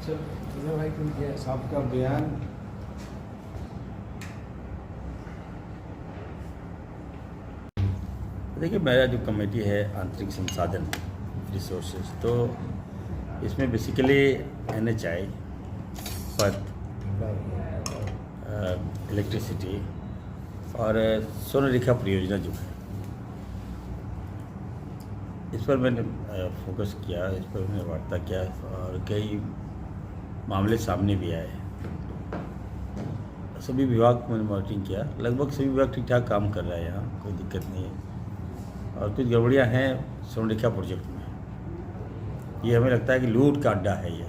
चलो भाई कुछ साहब का बयान। देखिए, मेरा जो कमेटी है आंतरिक संसाधन रिसोर्सेज, तो इसमें बेसिकली NHI पद, इलेक्ट्रिसिटी और सोनरेखा परियोजना जो है, इस पर मैंने फोकस किया, इस पर मैंने वार्ता किया और कई मामले सामने भी आए। सभी विभाग को मैंने मॉनिटरिंग किया, लगभग सभी विभाग ठीक ठाक काम कर रहा है, यहाँ कोई दिक्कत नहीं है। और कुछ गड़बड़ियाँ हैं सोनरेखा प्रोजेक्ट में। ये हमें लगता है कि लूट का अड्डा है। ये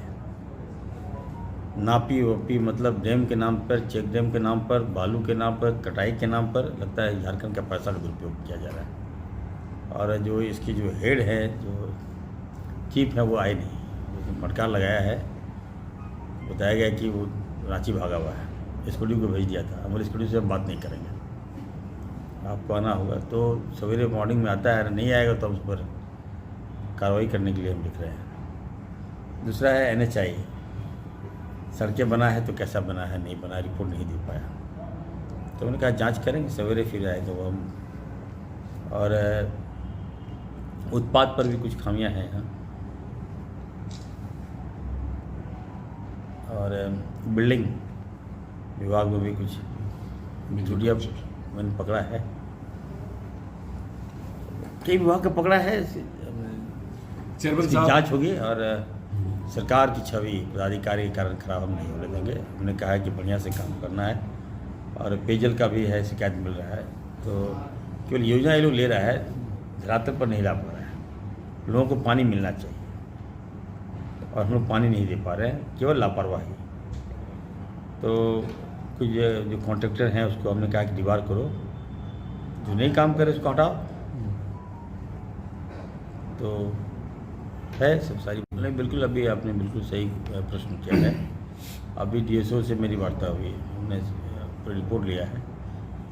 नापी वपी, मतलब डैम के नाम पर, चेक डैम के नाम पर, बालू के नाम पर, कटाई के नाम पर, लगता है झारखंड का पैसा का दुरुपयोग किया जा रहा है। और जो इसकी जो हेड है, जो चीफ है, वो आए नहीं। फटकार लगाया है, बताया गया कि वो रांची भागा हुआ है, स्कूटी को भेज दिया था। हमारे स्कूटी से हम बात नहीं करेंगे, आपको आना होगा। तो सवेरे मॉर्निंग में आता है, नहीं आएगा तो हम उस पर कार्रवाई करने के लिए हम लिख रहे हैं। दूसरा है NHI, सड़कें बना है तो कैसा बना है, नहीं बना, रिपोर्ट नहीं दे पाया। तो उन्होंने कहा जांच करेंगे, सवेरे फिर आएगा वो हम। और उत्पाद पर भी कुछ खामियां हैं यहाँ, और बिल्डिंग विभाग में भी कुछ त्रुटियाँ मैंने पकड़ा है। कई विभाग का पकड़ा है, चेयरमैन इसकी साहब जांच होगी और सरकार की छवि पदाधिकारी के कारण खराब हम नहीं होने देंगे। हमने कहा है कि बढ़िया से काम करना है। और पेयजल का भी है, शिकायत मिल रहा है, तो केवल योजना ये लोग ले रहा है, धरातल पर नहीं ला पा रहा है। लोगों को पानी मिलना चाहिए और हम लोग पानी नहीं दे पा रहे हैं, केवल लापरवाही। तो कुछ जो कॉन्ट्रैक्टर हैं उसको हमने कहा कि दीवार करो, जो नहीं काम करे उसको हटाओ। तो है सब सारी नहीं, बिल्कुल अभी आपने बिल्कुल सही प्रश्न किया है। अभी DSO से मेरी वार्ता हुई, हमने रिपोर्ट लिया है।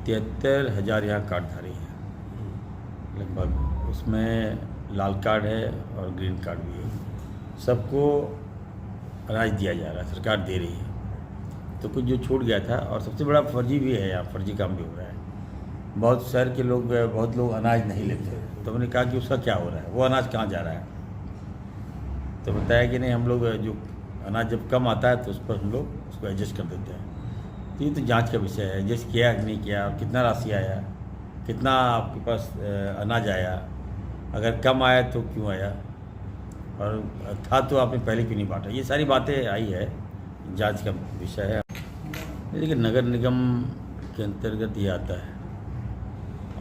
73,000 यहाँ कार्डधारी हैं लगभग, उसमें लाल कार्ड है और ग्रीन कार्ड भी है। सबको अनाज दिया जा रहा है, सरकार दे रही है। तो कुछ जो छूट गया था, और सबसे बड़ा फर्जी भी है, यहाँ फर्जी काम भी हो रहा है। बहुत शहर के लोग, बहुत लोग अनाज नहीं लेते। तो मैंने कहा कि उसका क्या हो रहा है, वो अनाज कहाँ जा रहा है। तो बताया कि नहीं, हम लोग जो अनाज जब कम आता है तो उस पर हम लोग उसको एडजस्ट कर देते हैं। तो ये तो जांच का विषय है, एडजस्ट किया कि नहीं किया, कितना राशि आया, कितना आपके पास अनाज आया, अगर कम आया तो क्यों आया, और था तो आपने पहले क्यों नहीं बांटा। ये सारी बातें आई है, जांच का विषय है। देखिए, नगर निगम के अंतर्गत ये आता है,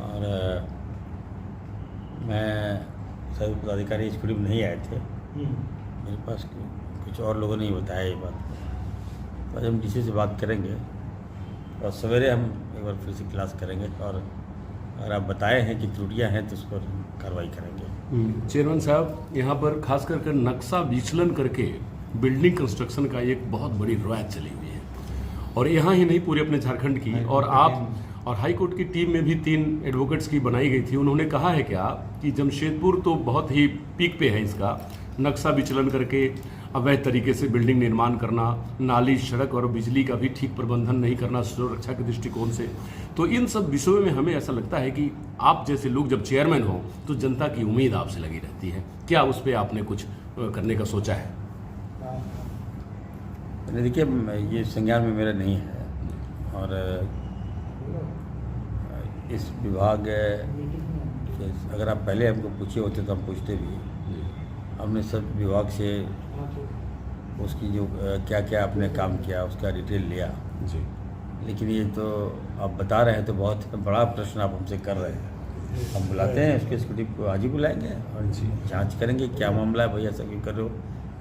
और मैं सभी पदाधिकारी स्कूटी में नहीं आए थे, मेरे पास कुछ और लोगों ने ही बताया ये बात। तो आज हम DC से बात करेंगे और सवेरे हम एक बार फिर से क्लास करेंगे, और अगर आप बताए हैं कि त्रुटियां हैं तो उस पर कार्रवाई करेंगे। चेयरमैन साहब, यहाँ पर खास कर नक्शा विचलन करके बिल्डिंग कंस्ट्रक्शन का एक बहुत बड़ी रवायत चली हुई है, और यहाँ ही नहीं पूरे अपने झारखंड की। और आप और हाई कोर्ट की टीम में भी 3 एडवोकेट्स की बनाई गई थी। उन्होंने कहा है क्या कि जमशेदपुर तो बहुत ही पीक पे है इसका, नक्शा विचलन करके अवैध तरीके से बिल्डिंग निर्माण करना, नाली, सड़क और बिजली का भी ठीक प्रबंधन नहीं करना सुरक्षा के दृष्टिकोण से। तो इन सब विषयों में हमें ऐसा लगता है कि आप जैसे लोग जब चेयरमैन हो तो जनता की उम्मीद आपसे लगी रहती है। क्या उस पर आपने कुछ करने का सोचा है? देखिए, ये संज्ञान में मेरा नहीं है, और इस विभाग अगर आप पहले हमको पूछे होते तो हम पूछते भी। हमने सब विभाग से उसकी जो क्या क्या आपने काम किया उसका डिटेल लिया जी। लेकिन ये तो आप बता रहे हैं तो बहुत बड़ा प्रश्न आप हमसे कर रहे हैं। हम बुलाते हैं, उसके एग्जीक्यूटिव को आज ही बुलाएंगे और जांच करेंगे क्या मामला है, भैया ऐसा क्यों कर रहे हो।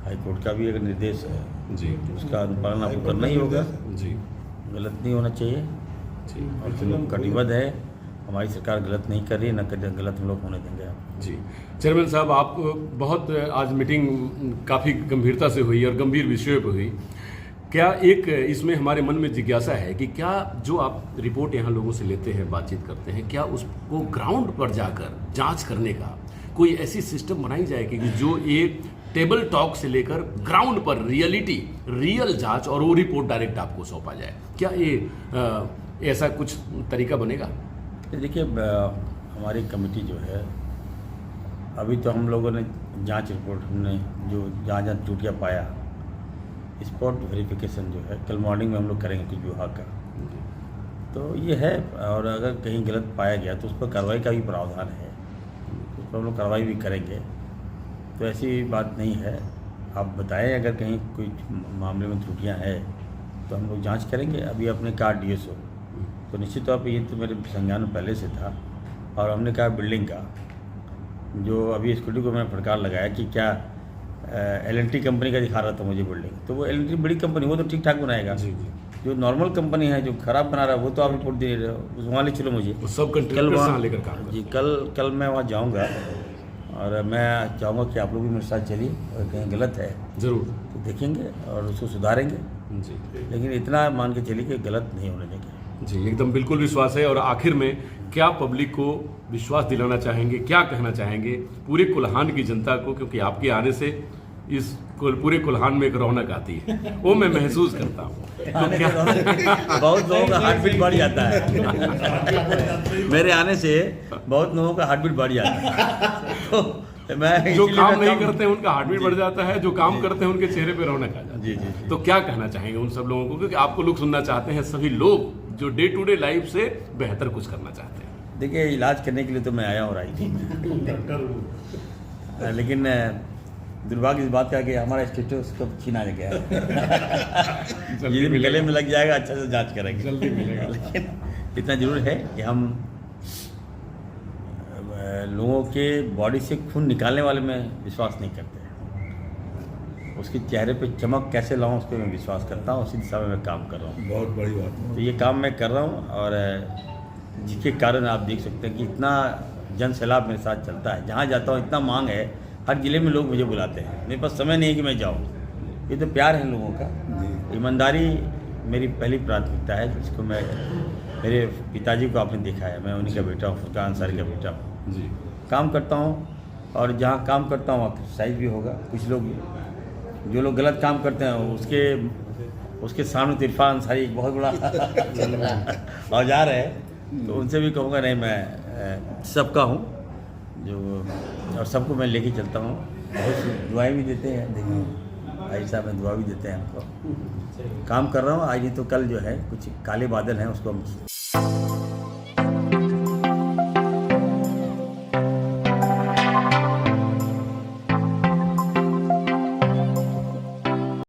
हाई कोर्ट का भी एक निर्देश है जी, उसका अनुपालन आपको करना ही होगा जी, गलत नहीं होना चाहिए जी। और फिर लोग कटिबद्ध है, हमारी सरकार गलत नहीं कर रही, न गलत हम लोग होने देंगे आप। जी चेयरमैन साहब, आप बहुत आज मीटिंग काफ़ी गंभीरता से हुई और गंभीर विषयों पर हुई। क्या एक इसमें हमारे मन में जिज्ञासा है कि क्या जो आप रिपोर्ट यहाँ लोगों से लेते हैं, बातचीत करते हैं, क्या उसको ग्राउंड पर जाकर जांच करने का कोई ऐसी सिस्टम बनाई जाएगी कि जो एक टेबल टॉक से लेकर ग्राउंड पर रियलिटी, रियल जांच और वो रिपोर्ट डायरेक्ट आपको सौंपा जाए? क्या ये ऐसा कुछ तरीका बनेगा? देखिए, हमारी कमेटी जो है, अभी तो हम लोगों ने जांच रिपोर्ट, हमने जो जहाँ जहाँ त्रुटियाँ पाया, स्पॉट वेरिफिकेशन जो है कल मॉर्निंग में हम लोग करेंगे कुछ विभाग का। तो ये है, और अगर कहीं गलत पाया गया तो उस पर कार्रवाई का भी प्रावधान है, उस पर हम लोग कार्रवाई भी करेंगे। तो ऐसी बात नहीं है, आप बताएं अगर कहीं कोई मामले में त्रुटियां हैं तो हम लोग जांच करेंगे। अभी आपने कहा DSO, तो निश्चित तौर पर ये तो मेरे संज्ञान में पहले से था। और हमने कहा बिल्डिंग का, जो अभी स्कूटी को मैंने फटकार लगाया कि क्या L&T कंपनी का दिखा रहा था मुझे बिल्डिंग, तो वो L&T बड़ी कंपनी, वो तो ठीक ठाक बनाएगा। जी जी। जो नॉर्मल कंपनी है जो खराब बना रहा है वो तो आप रिपोर्ट दे रहे हो, उस वहाँ ले चलो मुझे। वो सब कल कंट्रीब्यूटर वहाँ लेकर काम जी, कल मैं वहाँ जाऊँगा और मैं चाहूँगा कि आप लोग भी मेरे साथ चलिए, और कहीं गलत है जरूर तो देखेंगे और उसको सुधारेंगे, जी। लेकिन इतना मान के चलिए कि गलत नहीं होने देंगे। जी, एकदम बिल्कुल विश्वास है। और आखिर में क्या पब्लिक को विश्वास दिलाना चाहेंगे, क्या कहना चाहेंगे पूरे कुल्हान की जनता को? क्योंकि आपके आने से इस पूरे कुल्हान में एक रौनक आती है, वो मैं महसूस करता हूँ। तो क्या बहुत लोगों का हार्ट बीट बढ़ जाता है मेरे आने से बहुत लोगों का हार्ट बीट बढ़ जाता है। तो मैं जो इसीलिए काम मैं नहीं करते हैं उनका हार्ट बीट बढ़ जाता है, जो काम करते हैं उनके चेहरे पे रौनक आ जाती है। जी जी जी। तो क्या कहना चाहेंगे उन सब लोगों को? क्योंकि आपको लोग सुनना चाहते हैं, सभी लोग जो डे टू डे लाइफ से बेहतर कुछ करना चाहते हैं। देखिए, इलाज करने के लिए तो मैं आया हूँ रायपुर में, लेकिन दुर्भाग्य इस बात का कि हमारा स्टेटोस्कोप छीना गया है। जल्दी यदि मिलेगा। गले में लग जाएगा अच्छा से जांच करेंगे, जल्दी मिलेगा। लेकिन इतना जरूर है कि हम लोगों के बॉडी से खून निकालने वाले में विश्वास नहीं करते, उसके चेहरे पे चमक कैसे लाऊं उस पर मैं विश्वास करता हूँ, उसी दिशा में मैं काम कर रहा हूँ। बहुत बड़ी बात है। तो ये काम मैं कर रहा हूँ, और जिसके कारण आप देख सकते हैं कि इतना जन सैलाब मेरे साथ चलता है। जहाँ जाता हूँ इतना मांग है, हर ज़िले में लोग मुझे बुलाते हैं, मेरे पास समय नहीं है कि मैं जाऊँ। ये तो प्यार है लोगों का, ईमानदारी मेरी पहली प्राथमिकता है, जिसको मैं, मेरे पिताजी को आपने देखा है, मैं उन्हीं का बेटा हूँ, फुरकान अंसारी का बेटा हूँ। जी, काम करता हूँ, और जहाँ काम करता हूँ वहाँ क्रिटिसाइज भी होगा। कुछ लोग, जो लोग गलत काम करते हैं उसके सामने तो इरफान अंसारी एक बहुत बड़ा औजार है, तो उनसे भी कहूँगा नहीं, मैं सबका हूँ जो, और सबको मैं लेके चलता हूँ। बहुत सी दुआएं भी देते हैं, देखिए भाई साहब में दुआ भी देते हैं हमको। काम कर रहा हूँ, आज नहीं तो कल जो है कुछ काले बादल हैं उसको हम